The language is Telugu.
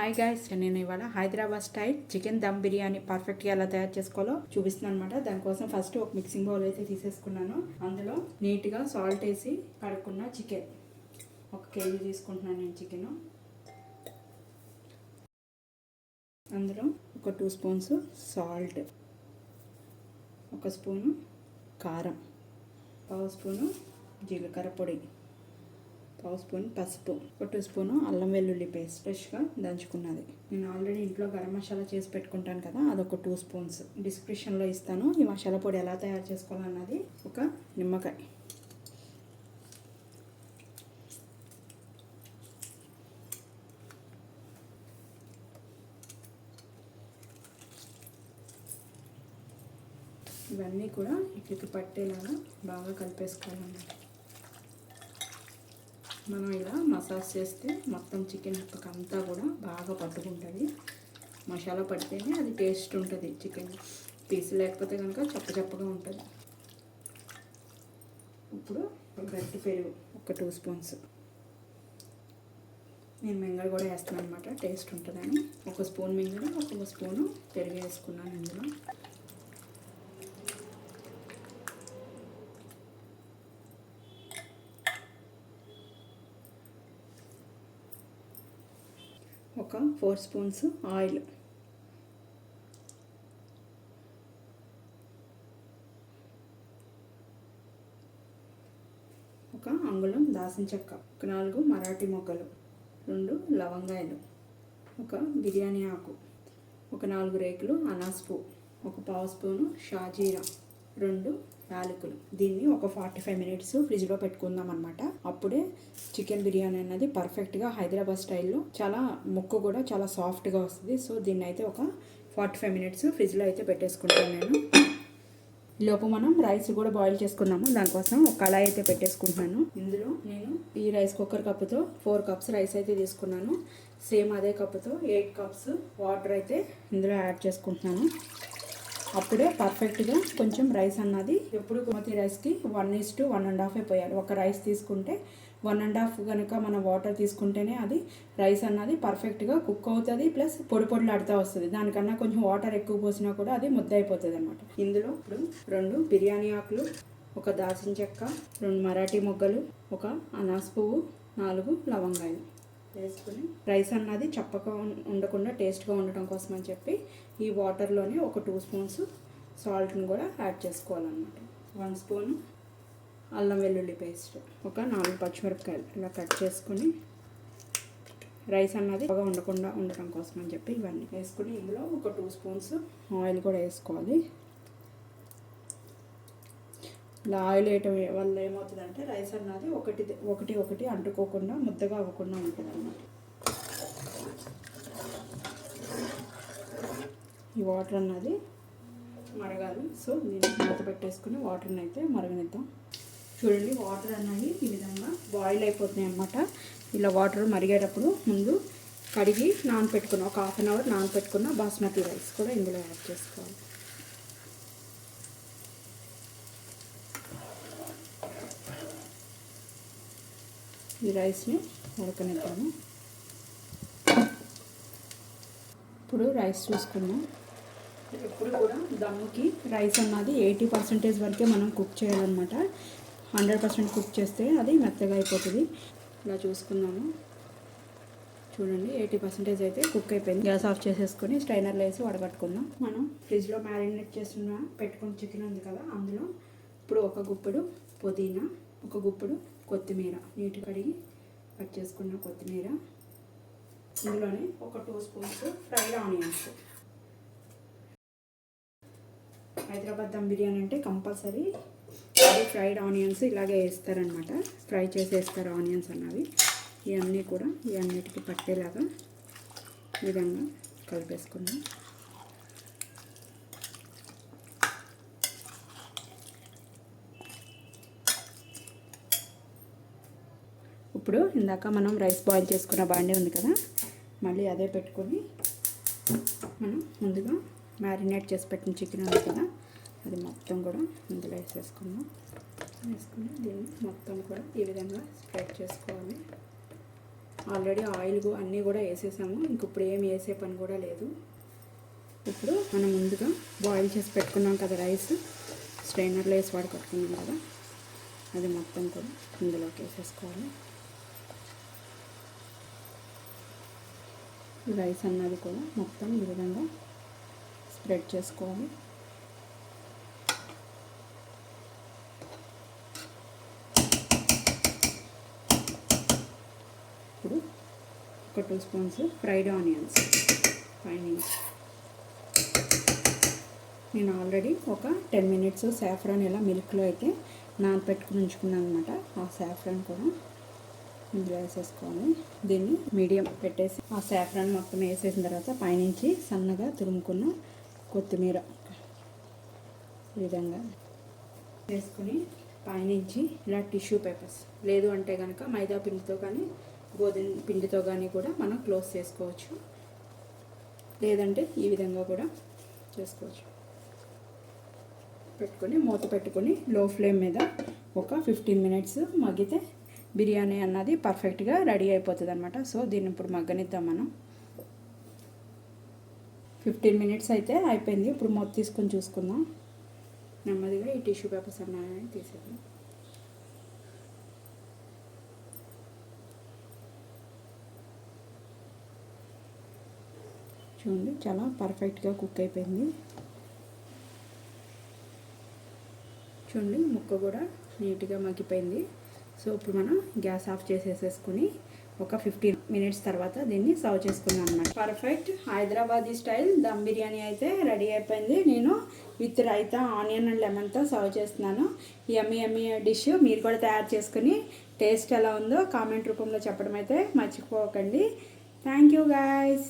హాయ్ గైస్, నేను ఇవాళ హైదరాబాద్ స్టైల్ చికెన్ దమ్ బిర్యానీ పర్ఫెక్ట్గా ఎలా తయారు చేసుకోవాలో చూపిస్తున్నాను అనమాట. దానికోసం ఫస్ట్ ఒక మిక్సింగ్ బౌల్ అయితే తీసేసుకున్నాను. అందులో నీట్గా సాల్ట్ వేసి కడుక్కున్న చికెన్ 1 కేజీ తీసుకుంటున్నాను నేను చికెన్. అందులో ఒక 2 స్పూన్స్ సాల్ట్, 1 స్పూను కారం, 1/2 స్పూను జీలకర్ర పొడి, 1/2 స్పూన్ పసుపు, 1 స్పూను అల్లం వెల్లుల్లి పేస్ట్ ఫ్రెష్గా దంచుకున్నది. నేను ఆల్రెడీ ఇంట్లో గరం మసాలా చేసి పెట్టుకుంటాను కదా, అదొక 2 స్పూన్స్. డిస్క్రిప్షన్లో ఇస్తాను ఈ మసాలా పొడి ఎలా తయారు చేసుకోవాలన్నది. ఒక నిమ్మకాయ, ఇవన్నీ కూడా ఇట్లకి పట్టేలాగా బాగా కలిపేసుకోవాలన్నమాట. మనం ఇలా మసాజ్ చేస్తే మొత్తం చికెన్ ముక్కకంతా కూడా బాగా పట్టుకుంటుంది. మసాలా పడితేనే అది టేస్ట్ ఉంటుంది. చికెన్ పీస్ లేకపోతే కనుక చప్పగా ఉంటుంది. ఇప్పుడు గట్టి పెరుగు ఒక 2 స్పూన్స్. నేను మెంగడ కూడా వేస్తాను అనమాట, టేస్ట్ ఉంటుందని. 1 స్పూన్ మెంగడ, 1 స్పూను పెరుగు వేసుకున్నాను ఇందులో. ఒక 4 స్పూన్స్ ఆయిల్, ఒక అంగుళం దాల్చిన చెక్క, ఒక 4 మరాఠీ మొగ్గలు, 2 లవంగాయలు, ఒక బిర్యానీ ఆకు, ఒక 4 రేకులు అనాస్ పువ్వు, ఒక 1/2 స్పూను షాజీరా, 2 యాలకులు. దీన్ని ఒక 45 మినిట్స్ ఫ్రిడ్జ్లో పెట్టుకుందాం అనమాట. అప్పుడే చికెన్ బిర్యానీ అన్నది పర్ఫెక్ట్గా హైదరాబాద్ స్టైల్లో చాలా ముక్క కూడా చాలా సాఫ్ట్గా వస్తుంది. సో దీన్ని అయితే ఒక 45 మినిట్స్ ఫ్రిడ్జ్లో అయితే పెట్టేసుకుంటాను నేను. లోపు మనం రైస్ కూడా బాయిల్ చేసుకుందాము. దానికోసం ఒక కళాయి అయితే పెట్టేసుకుంటున్నాను. ఇందులో నేను ఈ రైస్ కుక్కర్ కప్పుతో 4 కప్స్ రైస్ అయితే తీసుకున్నాను. సేమ్ అదే కప్పుతో 8 కప్స్ వాటర్ అయితే ఇందులో యాడ్ చేసుకుంటున్నాను. అప్పుడే పర్ఫెక్ట్గా కొంచెం రైస్ అన్నది, ఎప్పుడు కొమ్మతి రైస్కి 1:1.5 అయిపోయాలి. ఒక రైస్ తీసుకుంటే 1.5 కనుక మనం వాటర్ తీసుకుంటేనే అది రైస్ అన్నది పర్ఫెక్ట్గా కుక్ అవుతుంది. ప్లస్ పొడిలాడుతూ వస్తుంది. దానికన్నా కొంచెం వాటర్ ఎక్కువ పోసినా కూడా అది ముద్ద అయిపోతుంది అనమాట. ఇందులో ఇప్పుడు 2 బిర్యానీ ఆకులు, ఒక దాల్చిన చెక్క, 2 మరాఠీ మొగ్గలు, ఒక అనాస్ పువ్వు, 4 లవంగాయలు వేసుకుని రైస్ అన్నది చప్పగా ఉండకుండా టేస్ట్గా ఉండటం కోసం అని చెప్పి ఈ వాటర్లోనే ఒక 2 స్పూన్స్ సాల్ట్ని కూడా యాడ్ చేసుకోవాలన్నమాట. 1 స్పూను అల్లం వెల్లుల్లి పేస్ట్, ఒక 4 పచ్చిమిరపకాయలు ఇలా కట్ చేసుకుని రైస్ అన్నది బాగా ఉండకుండా ఉండటం కోసం అని చెప్పి ఇవన్నీ వేసుకుని ఇందులో ఒక 2 స్పూన్స్ ఆయిల్ కూడా వేసుకోవాలి. ఇలా ఆయిల్ వేయటం వల్ల ఏమవుతుందంటే రైస్ అన్నది ఒకటి అంటుకోకుండా ముద్దగా అవ్వకుండా ఉంటుంది అన్నమాట. ఈ వాటర్ అన్నది మరగాలి. సో దీన్ని మూత పెట్టేసుకుని వాటర్ని అయితే మరగనిద్దాం. చూడండి, వాటర్ అన్నవి ఈ విధంగా బాయిల్ అయిపోతున్నాయి అన్నమాట. ఇలా వాటర్ మరిగేటప్పుడు ముందు కడిగి నానపెట్టుకున్న ఒక 1/2 అవర్ నానపెట్టుకున్న బాస్మతి రైస్ కూడా ఇందులో యాడ్ చేసుకోవాలి. ఈ రైస్ని ఉడకనిద్దాము. ఇప్పుడు రైస్ చూసుకుందాం. ఎప్పుడు కూడా దమ్ముకి రైస్ అన్నది 80% వరకే మనం కుక్ చేయాలన్నమాట. 100% కుక్ చేస్తే అది మెత్తగా అయిపోతుంది. ఇలా చూసుకుందాము. చూడండి, 80% అయితే కుక్ అయిపోయింది. గ్యాస్ ఆఫ్ చేసేసుకొని స్ట్రైనర్లో వేసి వడగట్టుకుందాం. మనం ఫ్రిడ్జ్లో మ్యారినేట్ పెట్టుకున్న చికెన్ ఉంది కదా, అందులో ఇప్పుడు ఒక గుప్పెడు పుదీనా, ఒక గుప్పెడు కొత్తిమీర, నీటి కడిగి కట్ చేసుకున్న కొత్తిమీర, ఇందులోనే ఒక 2 spoons fried onions. Hyderabad dum biryani అంటే కంపల్సరీ అది ఫ్రైడ్ ఆనియన్స్ ఇలాగే వేస్తారనమాట. ఫ్రై చేసి వేస్తారు ఆనియన్స్ అన్నవి. ఇవన్నీ కూడా ఇవన్నిటికి పట్టేలాగా ఈ విధంగా కలిపేసుకుందాం. ఇప్పుడు ఇందాక మనం రైస్ బాయిల్ చేసుకున్న బాండీ ఉంది కదా, మళ్ళీ అదే పెట్టుకొని మనం ముందుగా మ్యారినేట్ చేసి పెట్టిన చికెన్ ఉంది కదా, అది మొత్తం కూడా ఇందులో వేసుకుని దీన్ని మొత్తం కూడా ఈ విధంగా స్ప్రెడ్ చేసుకోవాలి. ఆల్రెడీ ఆయిల్ అన్నీ కూడా వేసేసాము. ఇంక ఇప్పుడు ఏం వేసే పని కూడా లేదు. ఇప్పుడు మనం ముందుగా బాయిల్ చేసి పెట్టుకున్నాం కదా రైస్, స్ట్రైనర్లో వేసి కట్టుకున్నాం కదా, అది మొత్తం కూడా ఇందులోకి వేసేసుకోవాలి. రైస్ అన్నది కూడా మొత్తం ఈ విధంగా స్ప్రెడ్ చేసుకోవాలి. ఇప్పుడు ఒక 2 స్పూన్స్ ఫ్రైడ్ ఆనియన్స్ పైన. నేను ఆల్రెడీ ఒక 10 మినిట్స్ సాఫ్రాన్ ఇలా మిల్క్లో అయితే నానపెట్టుకుని ఉంచుకున్నాను అనమాట. ఆ సాఫ్రాన్ కూడా ఇందులో వేసేసుకోవాలి. దీన్ని మీడియం పెట్టేసి ఆ సాఫ్రాన్ మొత్తం వేసేసిన తర్వాత పైనుంచి సన్నగా తురుముకున్న కొత్తిమీర ఈ విధంగా వేసుకుని పైనుంచి ఇలా టిష్యూ పేపర్స్, లేదు అంటే కనుక మైదా పిండితో కానీ గోధుమ పిండితో కానీ కూడా మనం క్లోజ్ చేసుకోవచ్చు, లేదంటే ఈ విధంగా కూడా చేసుకోవచ్చు. పెట్టుకొని మూత పెట్టుకొని లో ఫ్లేమ్ మీద ఒక 15 మినిట్స్ మగ్గితే బిర్యానీ అన్నది పర్ఫెక్ట్గా రెడీ అయిపోతుంది అనమాట. సో దీన్ని ఇప్పుడు మగ్గనిద్దాం మనం. 15 మినిట్స్ అయితే అయిపోయింది. ఇప్పుడు మూత తీసుకొని చూసుకుందాం. నెమ్మదిగా ఈ టిష్యూ పేపర్స్ అన్నీ తీసేద్దాం. చూడండి, చాలా పర్ఫెక్ట్గా కుక్ అయిపోయింది. చూడండి, ముక్క కూడా నీట్గా మగ్గిపోయింది. సో ఇప్పుడు మనం గ్యాస్ ఆఫ్ చేసేసుకుని ఒక 15 మినిట్స్ తర్వాత దీన్ని సర్వ్ చేసుకున్నాం అనమాట. పర్ఫెక్ట్ హైదరాబాదీ స్టైల్ దమ్ బిర్యానీ అయితే రెడీ అయిపోయింది. నేను విత్ రైతా, ఆనియన్ అండ్ లెమన్తో సర్వ్ చేస్తున్నాను. యమ్మీ యమ్మీ డిష్ మీరు కూడా తయారు చేసుకుని టేస్ట్ ఎలా ఉందో కామెంట్ రూపంలో చెప్పడం అయితే మర్చిపోకండి. Thank you guys.